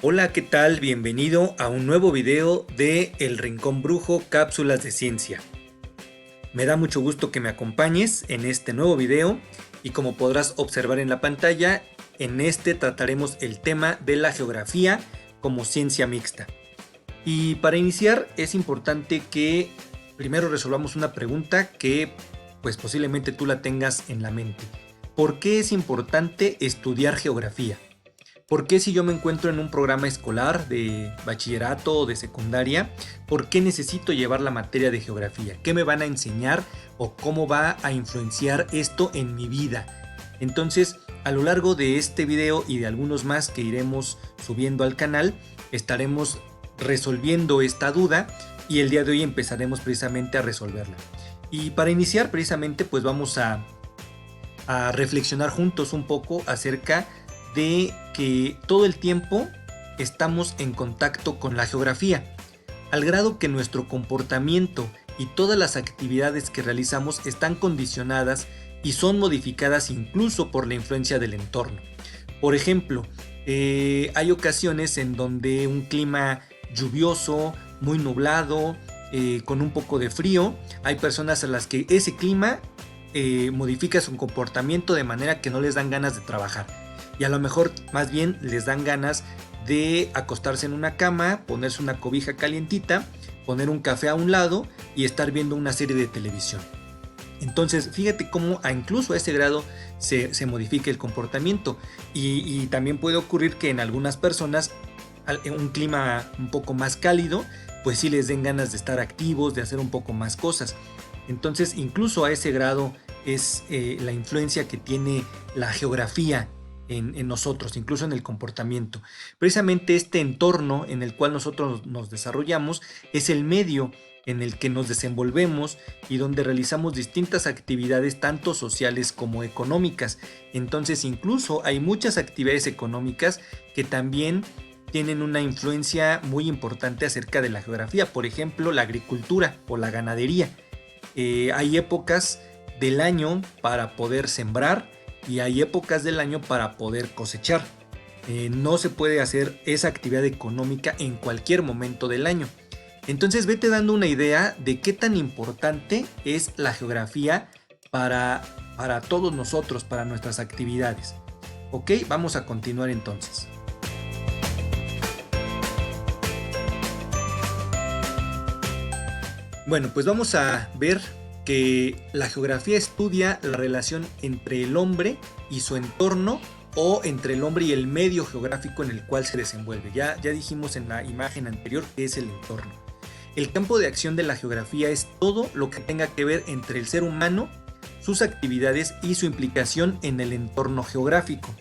Hola, ¿qué tal? Bienvenido a un nuevo video de El Rincón Brujo, Cápsulas de Ciencia. Me da mucho gusto que me acompañes en este nuevo video y como podrás observar en la pantalla, en este trataremos el tema de la geografía como ciencia mixta. Y para iniciar es importante que primero resolvamos una pregunta que pues posiblemente tú la tengas en la mente. ¿Por qué es importante estudiar geografía? ¿Por qué si yo me encuentro en un programa escolar de bachillerato o de secundaria, por qué necesito llevar la materia de geografía? ¿Qué me van a enseñar o cómo va a influenciar esto en mi vida? Entonces, a lo largo de este video y de algunos más que iremos subiendo al canal, estaremos resolviendo esta duda y el día de hoy empezaremos precisamente a resolverla. Y para iniciar precisamente pues vamos a reflexionar juntos un poco acerca de que todo el tiempo estamos en contacto con la geografía, al grado que nuestro comportamiento y todas las actividades que realizamos están condicionadas y son modificadas incluso por la influencia del entorno. Por ejemplo, hay ocasiones en donde un clima lluvioso, muy nublado, con un poco de frío, hay personas a las que ese clima modifica su comportamiento de manera que no les dan ganas de trabajar. Y a lo mejor más bien les dan ganas de acostarse en una cama, ponerse una cobija calientita, poner un café a un lado y estar viendo una serie de televisión. Entonces fíjate cómo incluso a ese grado se modifica el comportamiento y también puede ocurrir que en algunas personas un clima un poco más cálido pues sí les den ganas de estar activos, de hacer un poco más cosas. Entonces incluso a ese grado es la influencia que tiene la geografía en nosotros, incluso en el comportamiento. Precisamente este entorno en el cual nosotros nos desarrollamos es el medio en el que nos desenvolvemos y donde realizamos distintas actividades tanto sociales como económicas. Entonces incluso hay muchas actividades económicas que también tienen una influencia muy importante acerca de la geografía. Por ejemplo, la agricultura o la ganadería. Hay épocas del año para poder sembrar y hay épocas del año para poder cosechar. No se puede hacer esa actividad económica en cualquier momento del año. Entonces vete dando una idea de qué tan importante es la geografía para todos nosotros, para nuestras actividades. Ok, vamos a continuar entonces. Bueno, pues vamos a ver que la geografía estudia la relación entre el hombre y su entorno o entre el hombre y el medio geográfico en el cual se desenvuelve. Ya dijimos en la imagen anterior que es el entorno. El campo de acción de la geografía es todo lo que tenga que ver entre el ser humano, sus actividades y su implicación en el entorno geográfico.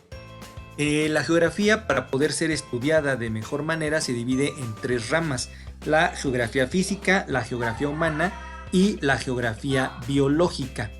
La geografía, para poder ser estudiada de mejor manera, se divide en tres ramas: la geografía física, la geografía humana y la geografía biológica.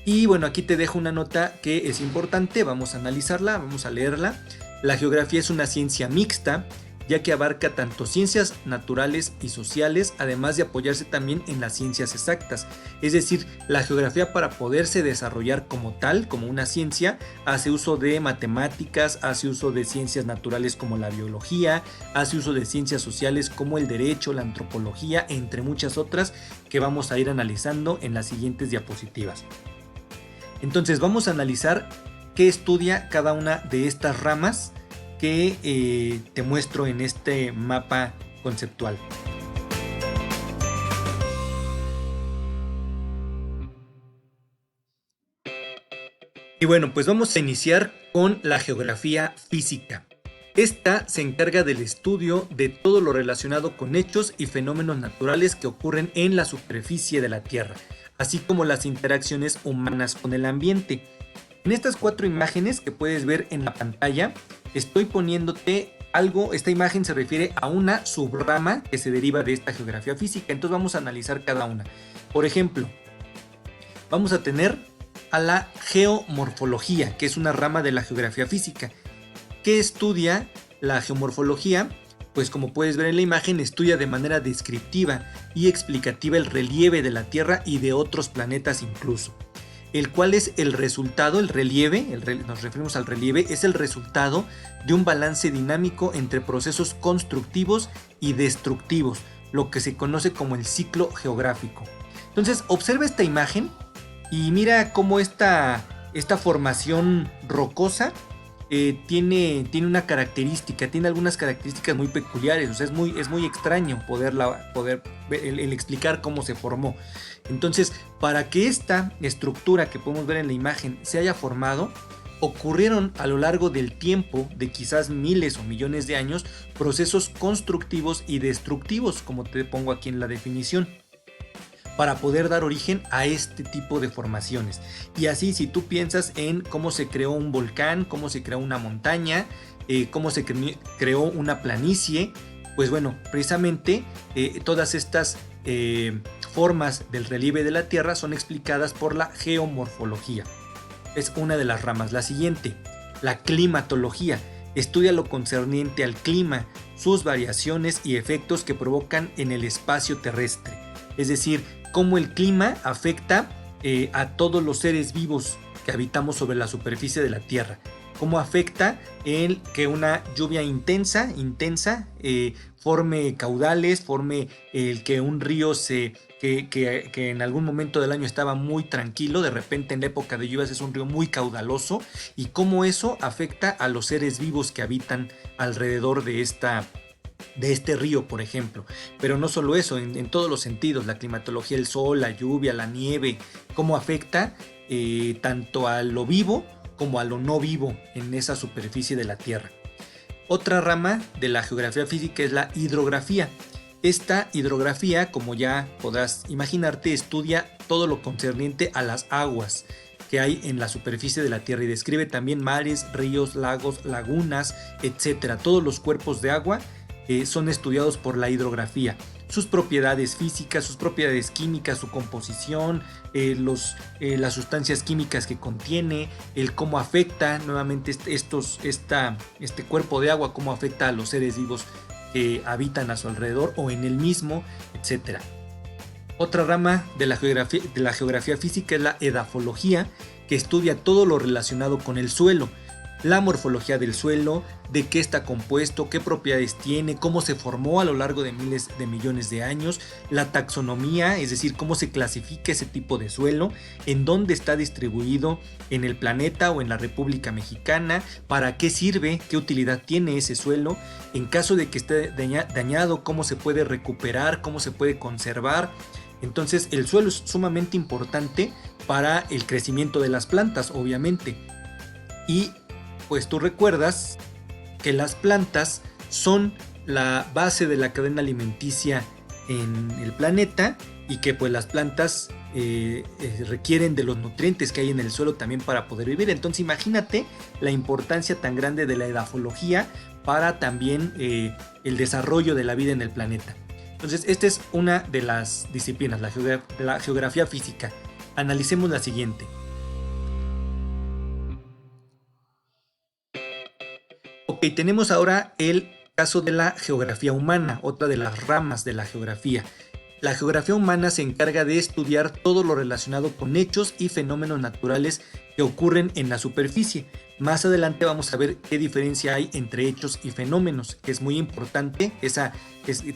Y bueno, aquí te dejo una nota que es importante, vamos a analizarla, vamos a leerla. La geografía es una ciencia mixta, ya que abarca tanto ciencias naturales y sociales, además de apoyarse también en las ciencias exactas. Es decir, la geografía, para poderse desarrollar como tal, como una ciencia, hace uso de matemáticas, hace uso de ciencias naturales como la biología, hace uso de ciencias sociales como el derecho, la antropología, entre muchas otras que vamos a ir analizando en las siguientes diapositivas. Entonces vamos a analizar qué estudia cada una de estas ramas que te muestro en este mapa conceptual. Y bueno, pues vamos a iniciar con la geografía física. Esta se encarga del estudio de todo lo relacionado con hechos y fenómenos naturales que ocurren en la superficie de la Tierra, así como las interacciones humanas con el ambiente. En estas cuatro imágenes que puedes ver en la pantalla, estoy poniéndote algo. Esta imagen se refiere a una subrama que se deriva de esta geografía física. Entonces vamos a analizar cada una. Por ejemplo, vamos a tener a la geomorfología, que es una rama de la geografía física. ¿Qué estudia la geomorfología? Pues como puedes ver en la imagen, estudia de manera descriptiva y explicativa el relieve de la Tierra y de otros planetas incluso. el cual es el resultado, el relieve, nos referimos al relieve, es el resultado de un balance dinámico entre procesos constructivos y destructivos, lo que se conoce como el ciclo geográfico. Entonces, observa esta imagen y mira cómo esta formación rocosa tiene una característica, tiene algunas características muy peculiares, o sea, es muy extraño poder el explicar cómo se formó. Entonces, para que esta estructura que podemos ver en la imagen se haya formado, ocurrieron a lo largo del tiempo, de quizás miles o millones de años, procesos constructivos y destructivos, como te pongo aquí en la definición, para poder dar origen a este tipo de formaciones. Y así, si tú piensas en cómo se creó un volcán, cómo se creó una montaña, cómo se creó una planicie, pues bueno, precisamente todas estas formas del relieve de la Tierra son explicadas por la geomorfología. Es una de las ramas. La siguiente, la climatología, estudia lo concerniente al clima, sus variaciones y efectos que provocan en el espacio terrestre. Es decir, cómo el clima afecta a todos los seres vivos que habitamos sobre la superficie de la Tierra. Cómo afecta el que una lluvia intensa forme caudales, forme el que un río que en algún momento del año estaba muy tranquilo, de repente en la época de lluvias es un río muy caudaloso, y cómo eso afecta a los seres vivos que habitan alrededor de este río, por ejemplo. Pero no solo eso, en todos los sentidos, la climatología, el sol, la lluvia, la nieve, cómo afecta tanto a lo vivo como a lo no vivo en esa superficie de la Tierra. Otra rama de la geografía física es la hidrografía. Esta hidrografía, como ya podrás imaginarte, estudia todo lo concerniente a las aguas que hay en la superficie de la Tierra y describe también mares, ríos, lagos, lagunas, etc. Todos los cuerpos de agua son estudiados por la hidrografía. Sus propiedades físicas, sus propiedades químicas, su composición, las sustancias químicas que contiene, el cómo afecta nuevamente este cuerpo de agua, cómo afecta a los seres vivos que habitan a su alrededor o en el mismo, etc. Otra rama de la geografía física es la edafología, que estudia todo lo relacionado con el suelo. La morfología del suelo, de qué está compuesto, qué propiedades tiene, cómo se formó a lo largo de miles de millones de años, la taxonomía, es decir, cómo se clasifica ese tipo de suelo, en dónde está distribuido en el planeta o en la República Mexicana, para qué sirve, qué utilidad tiene ese suelo, en caso de que esté dañado, cómo se puede recuperar, cómo se puede conservar. Entonces, el suelo es sumamente importante para el crecimiento de las plantas, obviamente. Y pues tú recuerdas que las plantas son la base de la cadena alimenticia en el planeta y que pues las plantas requieren de los nutrientes que hay en el suelo también para poder vivir. Entonces imagínate la importancia tan grande de la edafología para también el desarrollo de la vida en el planeta. Entonces esta es una de las disciplinas, la geografía física. Analicemos la siguiente. Ok, tenemos ahora el caso de la geografía humana, otra de las ramas de la geografía. La geografía humana se encarga de estudiar todo lo relacionado con hechos y fenómenos naturales que ocurren en la superficie. Más adelante vamos a ver qué diferencia hay entre hechos y fenómenos, que es muy importante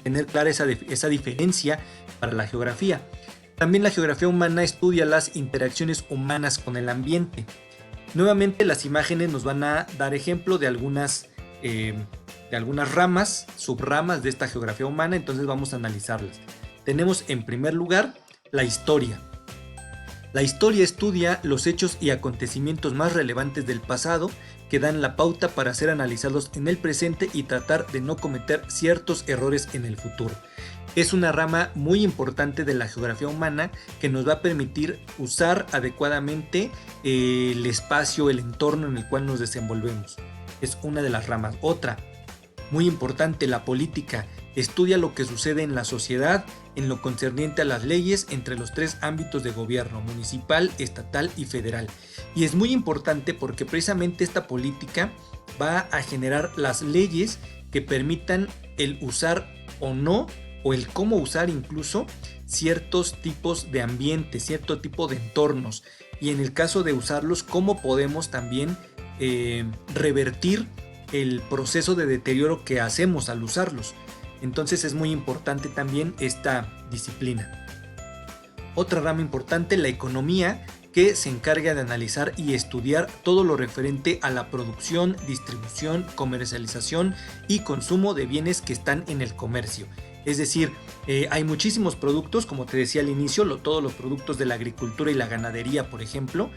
tener clara esa diferencia para la geografía. También la geografía humana estudia las interacciones humanas con el ambiente. Nuevamente las imágenes nos van a dar ejemplo de algunas ramas, subramas de esta geografía humana, entonces vamos a analizarlas. Tenemos en primer lugar la historia. La historia estudia los hechos y acontecimientos más relevantes del pasado que dan la pauta para ser analizados en el presente y tratar de no cometer ciertos errores en el futuro. Es una rama muy importante de la geografía humana que nos va a permitir usar adecuadamente el espacio, el entorno en el cual nos desenvolvemos. Es una de las ramas. Otra, muy importante, la política. Estudia lo que sucede en la sociedad en lo concerniente a las leyes entre los tres ámbitos de gobierno: municipal, estatal y federal. Y es muy importante porque precisamente esta política va a generar las leyes que permitan el usar o no, o el cómo usar incluso ciertos tipos de ambientes, cierto tipo de entornos. y en el caso de usarlos, cómo podemos también revertir el proceso de deterioro que hacemos al usarlos. Entonces es muy importante también esta disciplina. Otra rama importante, la economía, que se encarga de analizar y estudiar todo lo referente a la producción, distribución, comercialización y consumo de bienes que están en el comercio. Es decir, hay muchísimos productos, como te decía al inicio, todos los productos de la agricultura y la ganadería, por ejemplo,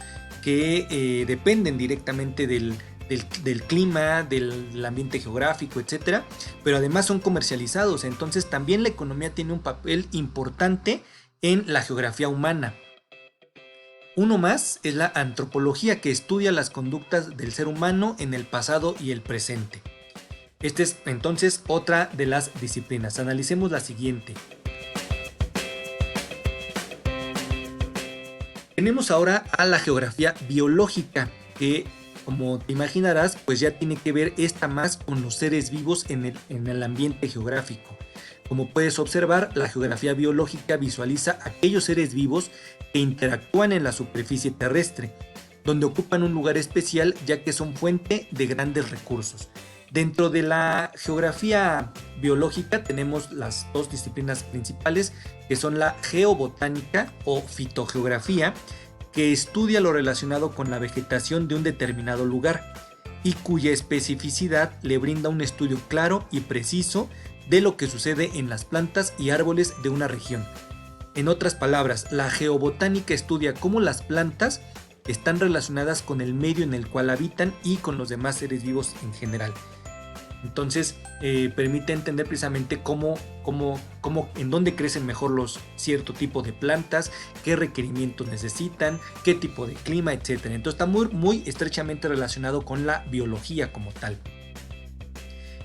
que dependen directamente del clima, del ambiente geográfico, etcétera, pero además son comercializados. Entonces también la economía tiene un papel importante en la geografía humana. Uno más es la antropología, que estudia las conductas del ser humano en el pasado y el presente. Esta es entonces otra de las disciplinas. Analicemos la siguiente. Tenemos ahora a la geografía biológica, que, como te imaginarás, pues ya tiene que ver esta más con los seres vivos en el ambiente geográfico. Como puedes observar, la geografía biológica visualiza aquellos seres vivos que interactúan en la superficie terrestre, donde ocupan un lugar especial ya que son fuente de grandes recursos. Dentro de la geografía biológica tenemos las dos disciplinas principales, que son la geobotánica o fitogeografía, que estudia lo relacionado con la vegetación de un determinado lugar y cuya especificidad le brinda un estudio claro y preciso de lo que sucede en las plantas y árboles de una región. En otras palabras, la geobotánica estudia cómo las plantas están relacionadas con el medio en el cual habitan y con los demás seres vivos en general. Entonces permite entender precisamente en dónde crecen mejor los cierto tipo de plantas, qué requerimientos necesitan, qué tipo de clima, etc. Entonces está muy estrechamente relacionado con la biología como tal.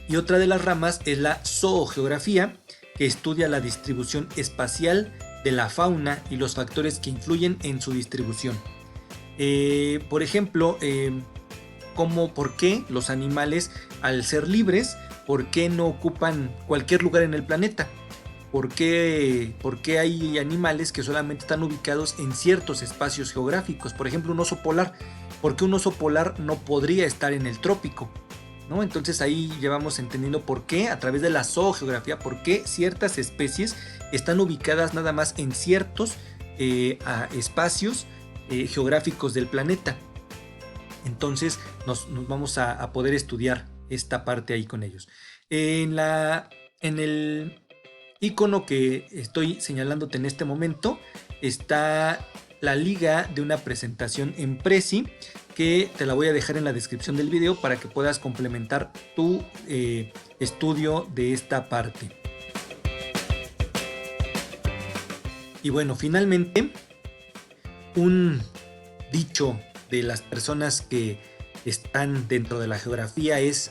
Y otra de las ramas es la zoogeografía, que estudia la distribución espacial de la fauna y los factores que influyen en su distribución. Por ejemplo, por qué los animales, al ser libres, por qué no ocupan cualquier lugar en el planeta. ¿Por qué hay animales que solamente están ubicados en ciertos espacios geográficos? Por ejemplo, un oso polar. ¿Por qué un oso polar no podría estar en el trópico? ¿No? Entonces ahí llevamos entendiendo por qué, a través de la zoogeografía, por qué ciertas especies están ubicadas nada más en ciertos espacios geográficos del planeta. Entonces nos vamos a poder estudiar esta parte ahí con ellos. En el icono que estoy señalándote en este momento está la liga de una presentación en Prezi, que te la voy a dejar en la descripción del video para que puedas complementar tu estudio de esta parte. Y bueno, finalmente, un dicho de las personas que están dentro de la geografía es: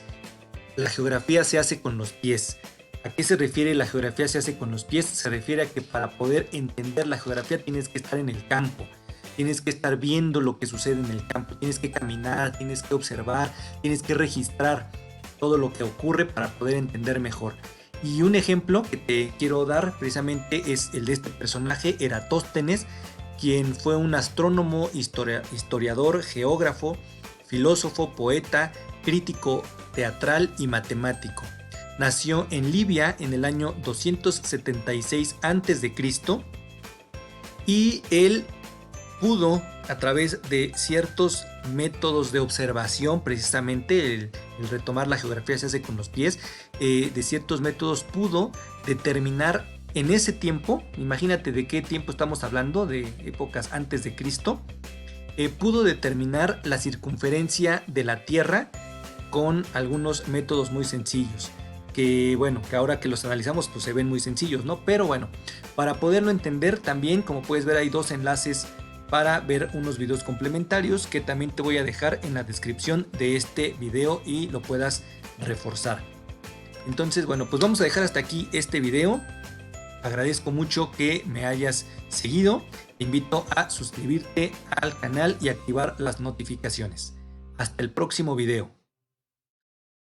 la geografía se hace con los pies. ¿A qué se refiere la geografía se hace con los pies? Se refiere a que para poder entender la geografía tienes que estar en el campo. Tienes que estar viendo lo que sucede en el campo, tienes que caminar, tienes que observar, tienes que registrar todo lo que ocurre para poder entender mejor. Y un ejemplo que te quiero dar precisamente es el de este personaje, Eratóstenes, quien fue un astrónomo, historiador, geógrafo, filósofo, poeta, crítico teatral y matemático. Nació en Libia en el año 276 a.C. y él pudo, a través de ciertos métodos de observación, precisamente el retomar la geografía se hace con los pies, de ciertos métodos pudo determinar en ese tiempo, imagínate de qué tiempo estamos hablando, de épocas antes de Cristo, pudo determinar la circunferencia de la Tierra con algunos métodos muy sencillos. Que ahora que los analizamos pues se ven muy sencillos, ¿no? Pero bueno, para poderlo entender también, como puedes ver, hay dos enlaces para ver unos videos complementarios que también te voy a dejar en la descripción de este video y lo puedas reforzar. Entonces, bueno, pues vamos a dejar hasta aquí este video. Agradezco mucho que me hayas seguido. Te invito a suscribirte al canal y activar las notificaciones. Hasta el próximo video.